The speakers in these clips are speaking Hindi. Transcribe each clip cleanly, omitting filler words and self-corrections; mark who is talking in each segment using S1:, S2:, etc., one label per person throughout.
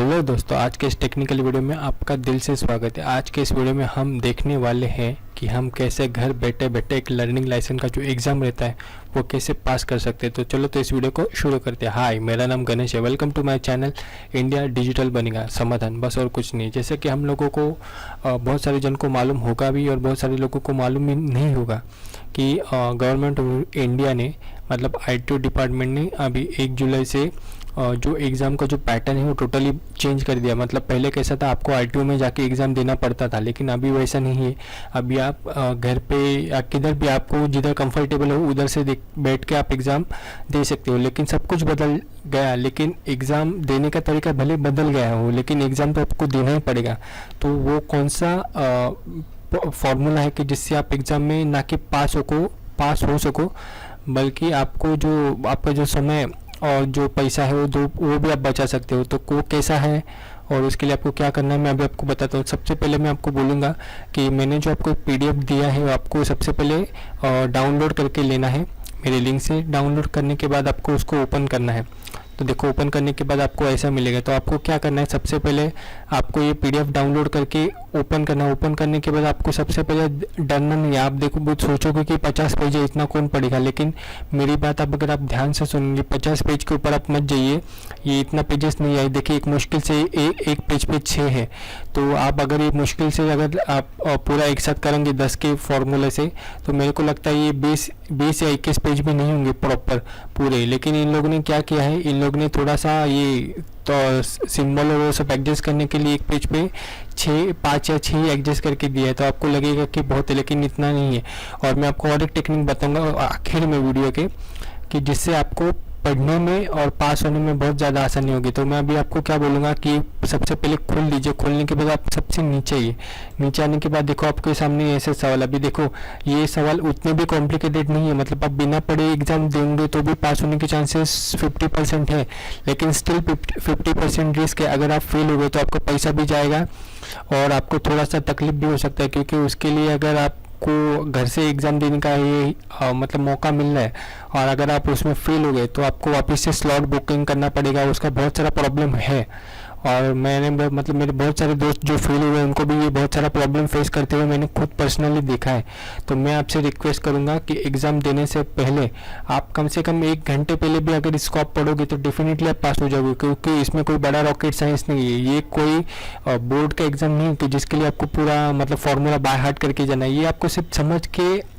S1: हेलो दोस्तों, आज के इस टेक्निकल वीडियो में आपका दिल से स्वागत है। आज के इस वीडियो में हम देखने वाले हैं कि हम कैसे घर बैठे बैठे एक लर्निंग लाइसेंस का जो एग्ज़ाम रहता है वो कैसे पास कर सकते हैं। तो चलो तो इस वीडियो को शुरू करते हैं। हाय, मेरा नाम गणेश है। Welcome to my channel India digital बनेगा समाधान। बस और कुछ नहीं। जैसे कि हम लोगों को बहुत सारे जन को मालूम होगा भी और बहुत सारे लोगों को मालूम भी नहीं होगा कि गवर्नमेंट ऑफ इंडिया ने मतलब ITO डिपार्टमेंट ने अभी 1 जुलाई से जो एग्ज़ाम का जो पैटर्न है वो टोटली चेंज कर दिया। मतलब पहले कैसा था, आपको ITO में जाके एग्ज़ाम देना पड़ता था, लेकिन अभी वैसा नहीं है। अभी आप घर पे या किधर भी आपको जिधर कंफर्टेबल हो उधर से बैठ के आप एग्ज़ाम दे सकते हो। लेकिन सब कुछ बदल गया, लेकिन एग्ज़ाम देने का तरीका भले बदल गया हो, लेकिन एग्ज़ाम तो आपको देना ही पड़ेगा। तो वो कौन सा फॉर्मूला है कि जिससे आप एग्ज़ाम में ना कि पास हो सको, बल्कि आपको जो आपका जो समय और जो पैसा है वो भी आप बचा सकते हो। तो वो कैसा है और उसके लिए आपको क्या करना है मैं अभी आपको बताता हूँ। सबसे पहले मैं आपको बोलूँगा कि मैंने जो आपको PDF दिया है वो आपको सबसे पहले डाउनलोड करके लेना है। मेरे लिंक से डाउनलोड करने के बाद आपको उसको ओपन करना है। तो देखो, ओपन करने के बाद आपको ऐसा मिलेगा। तो आपको क्या करना है, सबसे पहले आपको ये PDF डाउनलोड करके ओपन करना है। ओपन करने के बाद आपको सबसे पहले डरना नहीं है। आप देखो बहुत सोचोगे कि 50 पेज है, इतना कौन पढ़ेगा, लेकिन मेरी बात अगर आप ध्यान से सुनेंगे 50 पेज के ऊपर आप मत जाइए। ये इतना पेजेस नहीं आए। देखिए, एक मुश्किल से एक पेज पे 6 है। तो आप अगर ये मुश्किल से अगर आप पूरा एक साथ करेंगे 10 के फॉर्मूले से, तो मेरे को लगता है ये 20 या 21 पेज भी नहीं होंगे प्रॉपर पूरे। लेकिन इन लोगों ने क्या किया है, इन लोगों ने थोड़ा सा ये तो सिंबल और वो सब एडजस्ट करने के लिए एक पेज पे 5 या 6 एडजस्ट करके दिया है। तो आपको लगेगा कि बहुत है, लेकिन इतना नहीं है। और मैं आपको और एक टेक्निक बताऊंगा आखिर में वीडियो के, कि जिससे आपको पढ़ने में और पास होने में बहुत ज़्यादा आसानी होगी। तो मैं अभी आपको क्या बोलूँगा कि सबसे पहले खोल लीजिए। खोलने के बाद आप सबसे नीचे आने के बाद देखो आपके सामने ऐसे सवाल। अभी देखो, ये सवाल उतने भी कॉम्प्लिकेटेड नहीं है। मतलब आप बिना पढ़े एग्जाम देंगे तो भी पास होने के चांसेस 50% है, लेकिन स्टिल 50% रिस्क है। अगर आप फेल हो गए तो आपका पैसा भी जाएगा और आपको थोड़ा सा तकलीफ भी हो सकता है, क्योंकि उसके लिए अगर आपको घर से एग्ज़ाम देने का ये मतलब मौका मिल रहा है और अगर आप उसमें फेल हो गए तो आपको वापस से स्लॉट बुकिंग करना पड़ेगा। उसका बहुत सारा प्रॉब्लम है। और मैंने मतलब मेरे बहुत सारे दोस्त जो फेल हुए उनको भी ये बहुत सारा प्रॉब्लम फेस करते हुए मैंने खुद पर्सनली देखा है। तो मैं आपसे रिक्वेस्ट करूंगा कि एग्ज़ाम देने से पहले आप कम से कम 1 घंटे पहले भी अगर इसको आप पढ़ोगे तो डेफिनेटली आप पास हो जाओगे, क्योंकि इसमें कोई बड़ा रॉकेट साइंस नहीं है। ये कोई बोर्ड का एग्ज़ाम नहीं है कि जिसके लिए आपको पूरा मतलब फॉर्मूला बाय हार्ट करके जाना है। ये आपको सिर्फ समझ के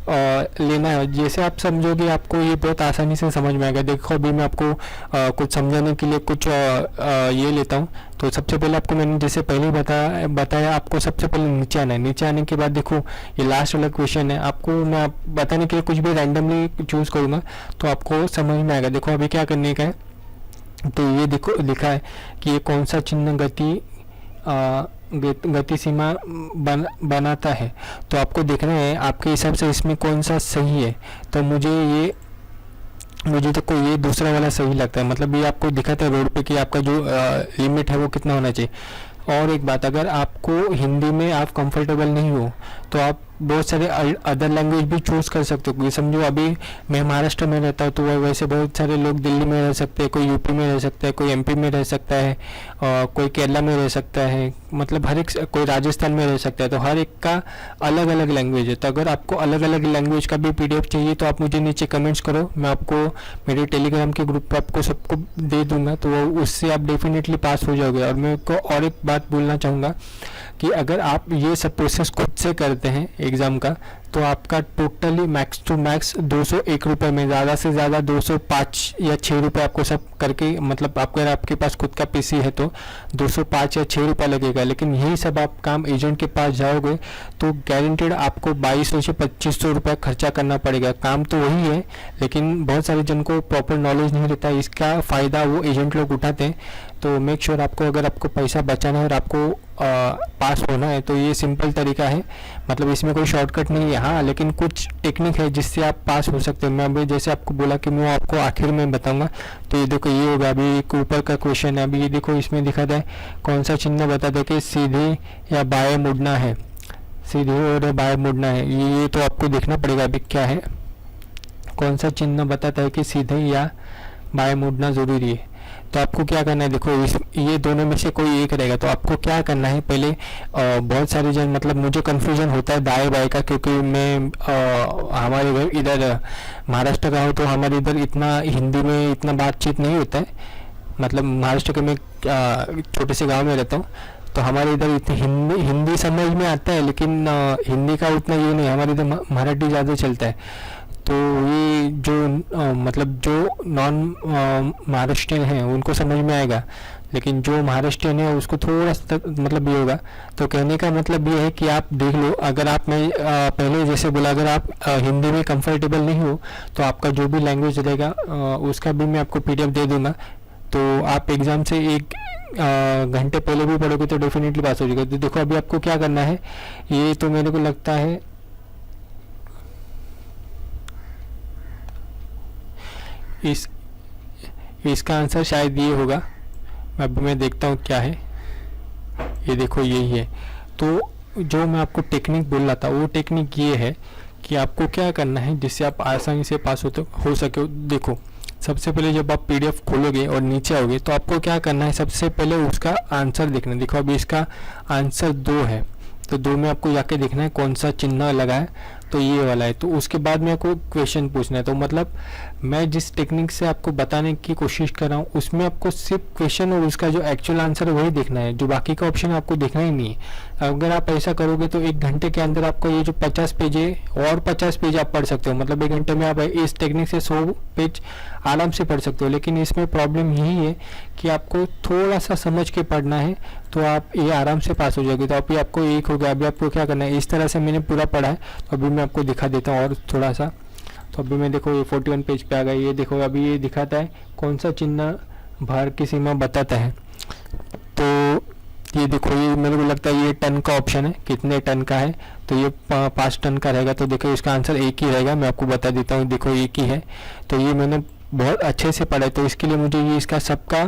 S1: लेना है। जैसे आप समझोगे आपको ये बहुत आसानी से समझ में आएगा। देखो, अभी मैं आपको कुछ समझाने के लिए कुछ ये लेता हूँ। तो सबसे पहले आपको मैंने जैसे पहले बताया आपको सबसे पहले नीचे आना है। नीचे आने के बाद देखो, ये लास्ट वाला क्वेश्चन है। आपको मैं बताने के लिए कुछ भी रैंडमली चूज़ करूँगा तो आपको समझ में आएगा। देखो, अभी क्या करने का है, तो ये देखो लिखा है कि ये कौन सा चिन्ह गति सीमा बनाता है। तो आपको देखना है आपके हिसाब से इसमें कौन सा सही है। तो मुझे तो कोई ये दूसरा वाला सही लगता है। मतलब ये आपको दिखाता है रोड पे कि आपका जो लिमिट है वो कितना होना चाहिए। और एक बात, अगर आपको हिंदी में आप कंफर्टेबल नहीं हो तो आप बहुत सारे अदर लैंग्वेज भी चूज़ कर सकते हो। ये समझो, अभी मैं महाराष्ट्र में रहता हूँ तो वैसे बहुत सारे लोग दिल्ली में रह सकते हैं, कोई यूपी में रह सकता है, कोई MP में रह सकता है, कोई केरला में रह सकता है, मतलब हर एक, कोई राजस्थान में रह सकता है। तो हर एक का अलग अलग लैंग्वेज है। तो अगर आपको अलग अलग लैंग्वेज का भी PDF चाहिए तो आप मुझे नीचे कमेंट्स करो, मैं आपको मेरे टेलीग्राम के ग्रुप पर आपको सबको दे दूंगा। तो उससे आप डेफिनेटली पास हो जाओगे। और मैं को और एक बात बोलना चाहूँगा कि अगर आप ये सब प्रोसेस खुद से करते हैं एग्ज़ाम का, तो आपका टोटली मैक्स टू मैक्स 201 रुपये में, ज़्यादा से ज़्यादा 205 या 6 रुपये आपको सब करके, मतलब अगर आपके पास खुद का PC है तो 205 या 6 रुपये लगेगा। लेकिन यही सब आप काम एजेंट के पास जाओगे तो गारंटेड आपको 2200 से 2500 रुपये खर्चा करना पड़ेगा। काम तो वही है, लेकिन बहुत सारे जन को प्रॉपर नॉलेज नहीं रहता है। इसका फ़ायदा वो एजेंट लोग उठाते हैं। तो मेक श्योर आपको, अगर आपको पैसा बचाना है और आपको पास होना है तो ये सिंपल तरीका है। मतलब इसमें कोई शॉर्टकट नहीं है, हाँ, लेकिन कुछ टेक्निक है जिससे आप पास हो सकते हैं। मैं अभी जैसे आपको बोला कि मैं आपको आखिर में बताऊंगा। तो ये देखो, ये होगा अभी एक ऊपर का क्वेश्चन है। अभी ये देखो, इसमें दिखाता है कौन सा चिन्ह बताता है कि सीधे या बाएं मुड़ना है, सीधे और बाएं मुड़ना है। ये तो आपको देखना पड़ेगा अभी क्या है, कौन सा चिन्ह बताता है कि सीधे या बाएं मुड़ना ज़रूरी है। तो आपको क्या करना है, देखो ये दोनों में से कोई एक रहेगा। तो आपको क्या करना है, पहले बहुत सारे जन मतलब मुझे कन्फ्यूजन होता है दाएं बाएं का, क्योंकि मैं हमारे घर इधर महाराष्ट्र का हूँ, तो हमारे इधर इतना हिंदी में इतना बातचीत नहीं होता है। मतलब महाराष्ट्र के मैं छोटे से गांव में रहता हूँ, तो हमारे इधर इतनी हिंदी समझ में आता है, लेकिन हिंदी का उतना ये नहीं, हमारे इधर मराठी ज़्यादा चलता है। तो ये जो मतलब जो नॉन महाराष्ट्रियन हैं उनको समझ में आएगा, लेकिन जो महाराष्ट्रियन है उसको थोड़ा सा मतलब ये होगा। तो कहने का मतलब ये है कि आप देख लो, अगर आप मैं पहले जैसे बोला, अगर आप हिंदी में कंफर्टेबल नहीं हो तो आपका जो भी लैंग्वेज रहेगा उसका भी मैं आपको पीडीएफ दे दूंगा। तो आप एग्ज़ाम से एक घंटे पहले भी पढ़ोगे तो डेफिनेटली पास हो जाएगा। तो देखो अभी आपको क्या करना है, ये तो मेरे को लगता है इसका आंसर शायद ये होगा। अभी मैं देखता हूँ क्या है, ये देखो यही है। तो जो मैं आपको टेक्निक बोल रहा था वो टेक्निक ये है कि आपको क्या करना है जिससे आप आसानी से पास हो सके। देखो सबसे पहले जब आप पीडीएफ खोलोगे और नीचे आओगे तो आपको क्या करना है, सबसे पहले उसका आंसर देखना है। देखो अभी इसका आंसर 2 है, तो 2 में आपको जाके देखना है कौन सा चिन्ह लगा है, तो ये वाला है। तो उसके बाद में आपको क्वेश्चन पूछना है। तो मतलब मैं जिस टेक्निक से आपको बताने की कोशिश कर रहा हूँ उसमें आपको सिर्फ क्वेश्चन और उसका जो एक्चुअल आंसर है वही देखना है, जो बाकी का ऑप्शन आपको देखना ही नहीं है। अगर आप ऐसा करोगे तो 1 घंटे के अंदर आपको ये जो 50 पेज है और 50 पेज आप पढ़ सकते हो। मतलब 1 घंटे में आप इस टेक्निक से 100 पेज आराम से पढ़ सकते हो। लेकिन इसमें प्रॉब्लम यही है कि आपको थोड़ा सा समझ के पढ़ना है, तो आप ये आराम से पास हो जाएगी। तो अभी आपको एक हो गया। अभी आपको क्या करना है, इस तरह से मैंने पूरा पढ़ा है, तो अभी मैं आपको दिखा देता हूँ और थोड़ा सा। तो अभी मैं देखो ये 41 पेज पे आ गया। ये देखो अभी ये दिखाता है कौन सा चिन्ह भार की सीमा बताता है। तो ये देखो ये मेरे को लगता है ये टन का ऑप्शन है, कितने टन का है, तो ये 5 टन का रहेगा। तो देखो इसका आंसर एक ही रहेगा, मैं आपको बता देता हूँ। देखो एक ही है, तो ये मैंने बहुत अच्छे से पढ़ा है, तो इसके लिए मुझे ये इसका सबका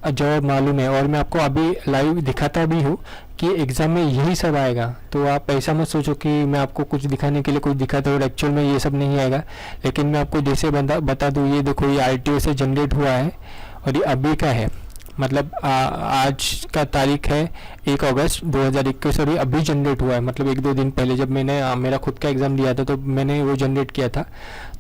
S1: जवाब मालूम है। और मैं आपको अभी लाइव दिखाता भी हूँ कि एग्ज़ाम में यही सब आएगा। तो आप ऐसा मत सोचो कि मैं आपको कुछ दिखाने के लिए कुछ दिखाता हूँ और एक्चुअल में ये सब नहीं आएगा। लेकिन मैं आपको जैसे बता दूँ, ये देखो ये आरटीओ से जनरेट हुआ है और ये अभी का है। मतलब आज का तारीख है 1 अगस्त 2021 और ये अभी जनरेट हुआ है। मतलब 1-2 दिन पहले जब मैंने मेरा खुद का एग्ज़ाम दिया था तो मैंने वो जनरेट किया था।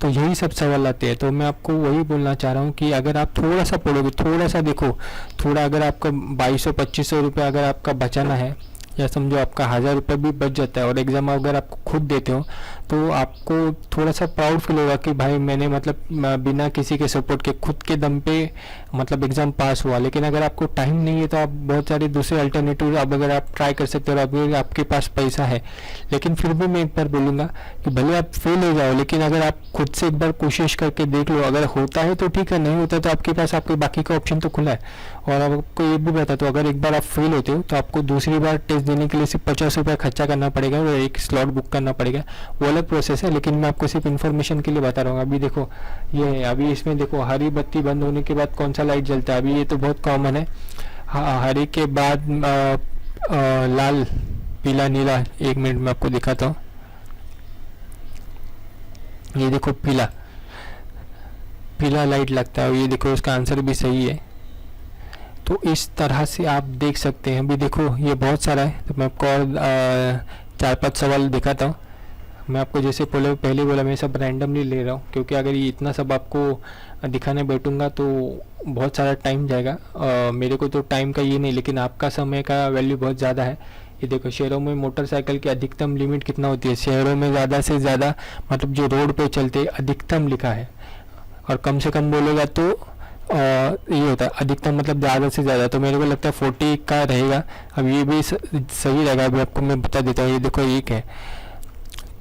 S1: तो यही सब सवाल आते हैं। तो मैं आपको वही बोलना चाह रहा हूँ कि अगर आप थोड़ा सा पढ़ोगे, थोड़ा सा देखो, थोड़ा अगर आपका 2200-2500 रुपये अगर आपका बचाना है, या समझो आपका 1000 रुपये भी बच जाता है और एग्ज़ाम अगर आपको खुद देते हो तो आपको थोड़ा सा प्राउड फील होगा कि भाई मैंने मतलब बिना किसी के सपोर्ट के खुद के दम पे मतलब एग्ज़ाम पास हुआ। लेकिन अगर आपको टाइम नहीं है तो आप बहुत सारे दूसरे अल्टरनेटिव अब अगर आप ट्राई कर सकते हो, अगर आपके पास पैसा है। लेकिन फिर भी मैं एक बार बोलूँगा कि भले आप फेल हो जाओ, लेकिन अगर आप खुद से एक बार कोशिश करके देख लो, अगर होता है तो ठीक है, नहीं होता तो आपके पास आपके बाकी का ऑप्शन तो खुला है। और आपको ये भी बता, तो अगर एक बार आप फेल होते हो तो आपको दूसरी बार टेस्ट देने के लिए सिर्फ 50 रुपये खर्चा करना पड़ेगा और एक स्लॉट बुक करना पड़ेगा। वो अलग प्रोसेस है, लेकिन मैं आपको सिर्फ इन्फॉर्मेशन के लिए बता रहा हूँ। अभी देखो ये है, अभी इसमें देखो हरी बत्ती बंद होने के बाद कौन सा लाइट जलता है। अभी ये तो बहुत कॉमन है, हरी के बाद लाल पीला नीला। 1 मिनट में आपको दिखाता हूँ। ये देखो पीला लाइट लगता है। ये देखो इसका आंसर भी सही है। तो इस तरह से आप देख सकते हैं। अभी देखो ये बहुत सारा है, तो मैं आपको और 4-5 सवाल दिखाता हूँ। मैं आपको जैसे पहले बोला, मैं सब रैंडमली ले रहा हूँ, क्योंकि अगर ये इतना सब आपको दिखाने बैठूंगा तो बहुत सारा टाइम जाएगा। मेरे को तो टाइम का ये नहीं, लेकिन आपका समय का वैल्यू बहुत ज़्यादा है। ये देखो शहरों में मोटरसाइकिल की अधिकतम लिमिट कितना होती है। शहरों में ज़्यादा से ज़्यादा मतलब जो रोड पे चलते अधिकतम लिखा है, और कम से कम बोलेगा तो ये होता है अधिकतम मतलब ज़्यादा से ज़्यादा। तो मेरे को लगता है 40 का रहेगा। अब ये भी सही रहेगा। अभी आपको मैं बता देता हूँ। ये देखो 1 है।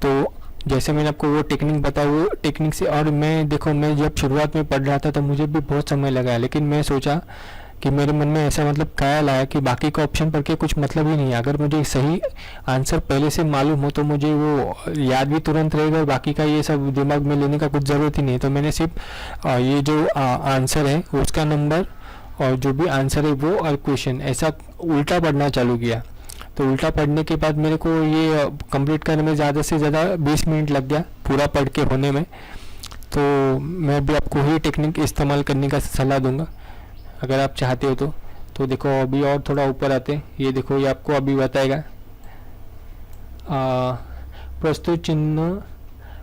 S1: तो जैसे मैंने आपको वो टेक्निक बताया, वो टेक्निक से, और मैं देखो मैं जब शुरुआत में पढ़ रहा था तो मुझे भी बहुत समय लगा, लेकिन मैं सोचा कि मेरे मन में ऐसा मतलब ख्याल आया कि बाकी का ऑप्शन पढ़ के कुछ मतलब ही नहीं है। अगर मुझे सही आंसर पहले से मालूम हो तो मुझे वो याद भी तुरंत रहेगा और बाकी का ये सब दिमाग में लेने का कुछ ज़रूरत ही नहीं है। तो मैंने सिर्फ ये जो आंसर है उसका नंबर और जो भी आंसर है वो और क्वेश्चन ऐसा उल्टा पढ़ना चालू किया। तो उल्टा पढ़ने के बाद मेरे को ये कंप्लीट करने में ज़्यादा से ज़्यादा 20 मिनट लग गया पूरा पढ़ के होने में। तो मैं भी आपको ही टेक्निक इस्तेमाल करने का सलाह दूंगा। अगर आप चाहते हो तो देखो अभी और थोड़ा ऊपर आते, ये देखो ये आपको अभी बताएगा प्रस्तुत चिन्ह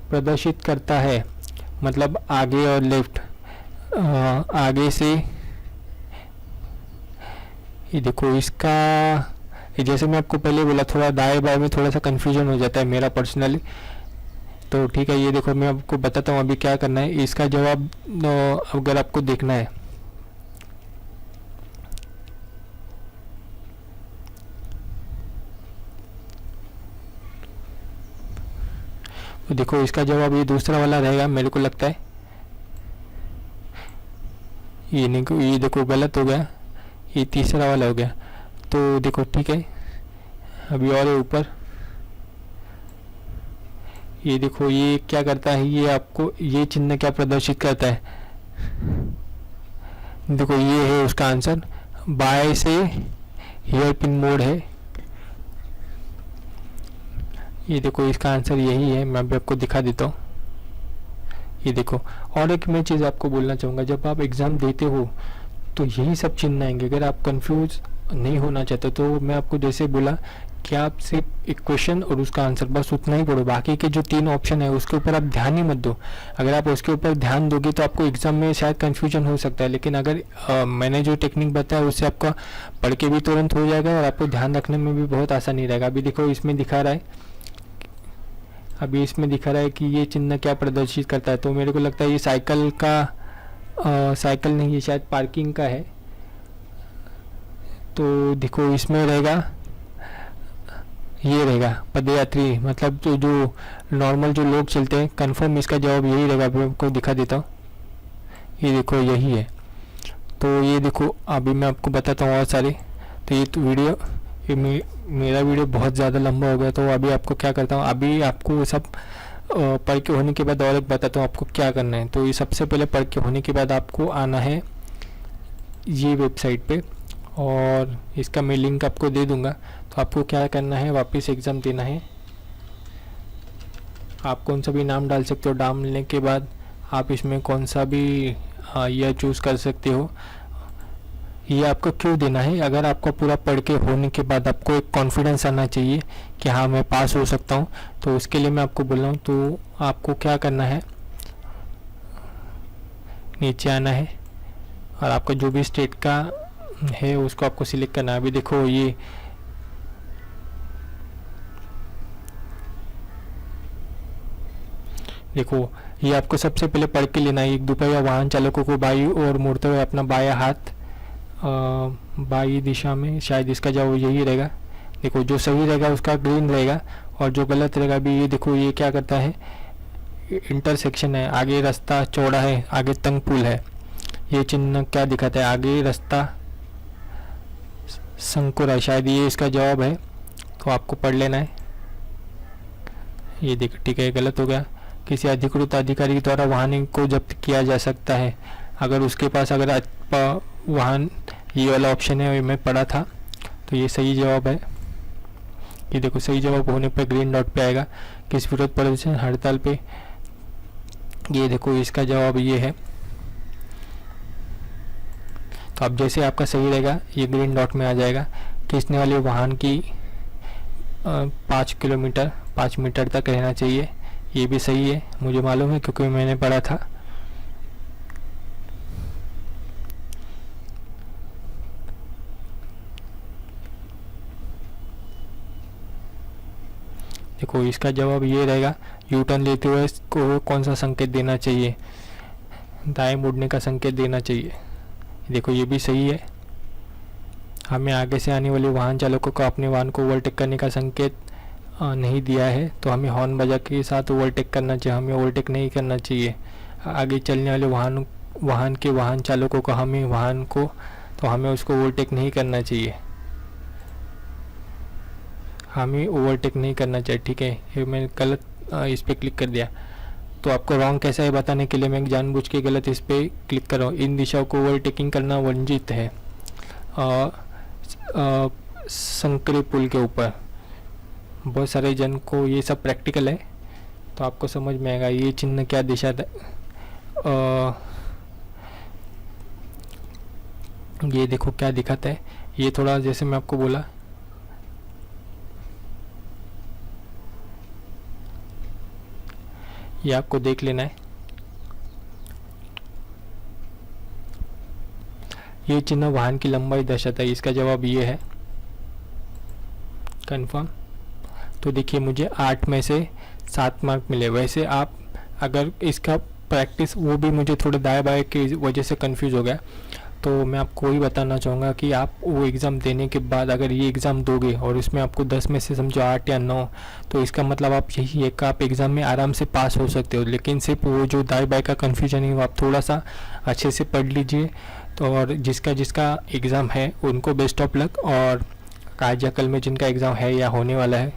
S1: प्रदर्शित करता है, मतलब आगे और लेफ्ट, आगे से। ये देखो इसका, ये जैसे मैं आपको पहले बोला थोड़ा दाएं बाएं में थोड़ा सा कन्फ्यूजन हो जाता है मेरा पर्सनली, तो ठीक है। ये देखो मैं आपको बताता हूँ अभी क्या करना है। इसका जवाब अगर आपको देखना है तो देखो इसका जवाब ये दूसरा वाला रहेगा मेरे को लगता है। ये नहीं, ये देखो गलत हो गया, ये तीसरा वाला हो गया। तो देखो ठीक है, अभी और ऊपर ये देखो ये क्या करता है, ये आपको ये चिन्ह क्या प्रदर्शित करता है। देखो ये है उसका आंसर, बाएं से हेयर पिन मोड है। ये देखो इसका आंसर यही है, मैं भी आपको दिखा देता हूँ। ये देखो, और एक मैं चीज़ आपको बोलना चाहूँगा, जब आप एग्ज़ाम देते हो तो यही सब चिन्ह आएंगे। अगर आप कंफ्यूज नहीं होना चाहते तो मैं आपको जैसे बोला कि आप सिर्फ एक क्वेश्चन और उसका आंसर बस उतना ही पढ़ो, बाकी के जो 3 ऑप्शन है उसके ऊपर आप ध्यान ही मत दो। अगर आप उसके ऊपर ध्यान दोगे तो आपको एग्जाम में शायद कंफ्यूजन हो सकता है, लेकिन अगर मैंने जो टेक्निक बताया उससे आपका पढ़ के भी तुरंत हो जाएगा और आपको ध्यान रखने में भी बहुत आसानी रहेगा। अभी देखो इसमें दिखा रहा है, अभी इसमें दिखा रहा है कि ये चिन्ह क्या प्रदर्शित करता है, तो मेरे को लगता है ये साइकिल का, साइकिल नहीं, ये शायद पार्किंग का है। तो देखो इसमें रहेगा, ये रहेगा पदयात्री, मतलब जो नॉर्मल जो लोग चलते हैं, कंफर्म इसका जवाब यही रहेगा। अभी आपको दिखा देता हूँ, ये देखो यही है। तो ये देखो अभी मैं आपको बताता हूँ और सारे। तो ये तो वीडियो, ये मेरा वीडियो बहुत ज़्यादा लंबा हो गया, तो अभी आपको क्या करता हूँ, अभी आपको सब पढ़ के होने के बाद और एक बताता हूँ आपको क्या करना है। तो ये सबसे पहले पढ़ के होने के बाद आपको आना है ये वेबसाइट पे, और इसका मैं लिंक आपको दे दूंगा। तो आपको क्या करना है, वापस एग्ज़ाम देना है। आप कौन सा भी नाम डाल सकते हो, डालने के बाद आप इसमें कौन सा भी यह चूज़ कर सकते हो। ये आपको क्यों देना है, अगर आपको पूरा पढ़ के होने के बाद आपको एक कॉन्फिडेंस आना चाहिए कि हाँ मैं पास हो सकता हूँ, तो उसके लिए मैं आपको बोल रहा हूँ। तो आपको क्या करना है, नीचे आना है और आपका जो भी स्टेट का है उसको आपको सिलेक्ट करना है। अभी देखो ये देखो, ये आपको सबसे पहले पढ़ के लेना है। एक दोपहिया वाहन चालकों को बाई ओर मुड़ते हुए अपना बायां हाथ बाई दिशा में, शायद इसका जवाब यही रहेगा। देखो जो सही रहेगा उसका ग्रीन रहेगा और जो गलत रहेगा भी, ये देखो ये क्या करता है, इंटरसेक्शन है, आगे रास्ता चौड़ा है, आगे तंग पुल है। ये चिन्ह क्या दिखाता है, आगे रास्ता संकुर है, शायद ये इसका जवाब है। तो आपको पढ़ लेना है। ये देखो ठीक है, गलत हो गया। किसी अधिकृत अधिकारी द्वारा वाहन को जब्त किया जा सकता है अगर उसके पास अगर वाहन, ये वाला ऑप्शन है, मैं पढ़ा था, तो ये सही जवाब है। ये देखो सही जवाब होने पर ग्रीन डॉट पे आएगा। किस विरोध प्रदर्शन हड़ताल पे, ये देखो इसका जवाब ये है। तो अब जैसे आपका सही रहेगा ये ग्रीन डॉट में आ जाएगा। खींचने वाले वाहन की 5 किलोमीटर 5 मीटर तक रहना चाहिए, ये भी सही है, मुझे मालूम है क्योंकि मैंने पढ़ा था। देखो इसका जवाब ये रहेगा, यू टर्न लेते हुए को कौन सा संकेत देना चाहिए, दाएं मुड़ने का संकेत देना चाहिए। देखो ये भी सही है। हमें आगे से आने वाले वाहन चालकों को अपने वाहन को ओवरटेक करने का संकेत नहीं दिया है, तो हमें हॉर्न बजा के साथ ओवरटेक करना चाहिए, हमें ओवरटेक नहीं करना चाहिए। आगे चलने वाले वाहन के वाहन चालकों को हमें उसको ओवरटेक नहीं करना चाहिए, हमें ओवरटेक नहीं करना चाहिए। ठीक है, ये मैं गलत इस पर क्लिक कर दिया। तो आपको रॉन्ग कैसा है बताने के लिए मैं जानबूझ के गलत इस पर क्लिक कर रहा हूँ। इन दिशाओं को ओवरटेकिंग करना वर्जित है। संकरी पुल के ऊपर बहुत सारे जन को, ये सब प्रैक्टिकल है तो आपको समझ में आएगा। ये चिन्ह क्या दिशा ये देखो क्या दिखाता है, ये थोड़ा जैसे मैं आपको बोला ये आपको देख लेना है। ये चिन्ह वाहन की लंबाई दर्शाता है, इसका जवाब ये है कंफर्म। तो देखिए मुझे 8 में से 7 मार्क मिले। वैसे आप अगर इसका प्रैक्टिस, वो भी मुझे थोड़े दाएं बाएं की वजह से कंफ्यूज हो गया, तो मैं आपको वही बताना चाहूँगा कि आप वो एग्ज़ाम देने के बाद अगर ये एग्ज़ाम दोगे और इसमें आपको 10 में से समझो 8 या 9, तो इसका मतलब आप यही है कि आप एग्ज़ाम में आराम से पास हो सकते हो। लेकिन सिर्फ वो जो दाएं बाएं का कन्फ्यूजन है वो आप थोड़ा सा अच्छे से पढ़ लीजिए। तो और जिसका जिसका एग्ज़ाम है उनको बेस्ट ऑफ लक, और आज या कल में जिनका एग्ज़ाम है या होने वाला है,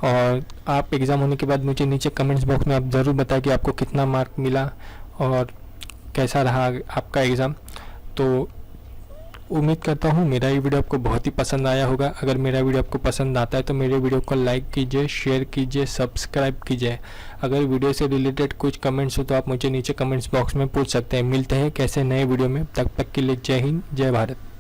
S1: और आप एग्ज़ाम होने के बाद मुझे नीचे कमेंट्स बॉक्स में आप ज़रूर बताएं कि आपको कितना मार्क मिला और कैसा रहा आपका एग्ज़ाम। तो उम्मीद करता हूँ मेरा ये वीडियो आपको बहुत ही पसंद आया होगा। अगर मेरा वीडियो आपको पसंद आता है तो मेरे वीडियो को लाइक कीजिए, शेयर कीजिए, सब्सक्राइब कीजिए। अगर वीडियो से रिलेटेड कुछ कमेंट्स हो तो आप मुझे नीचे कमेंट्स बॉक्स में पूछ सकते हैं। मिलते हैं कैसे नए वीडियो में, तब तक के लिए जय हिंद, जय भारत।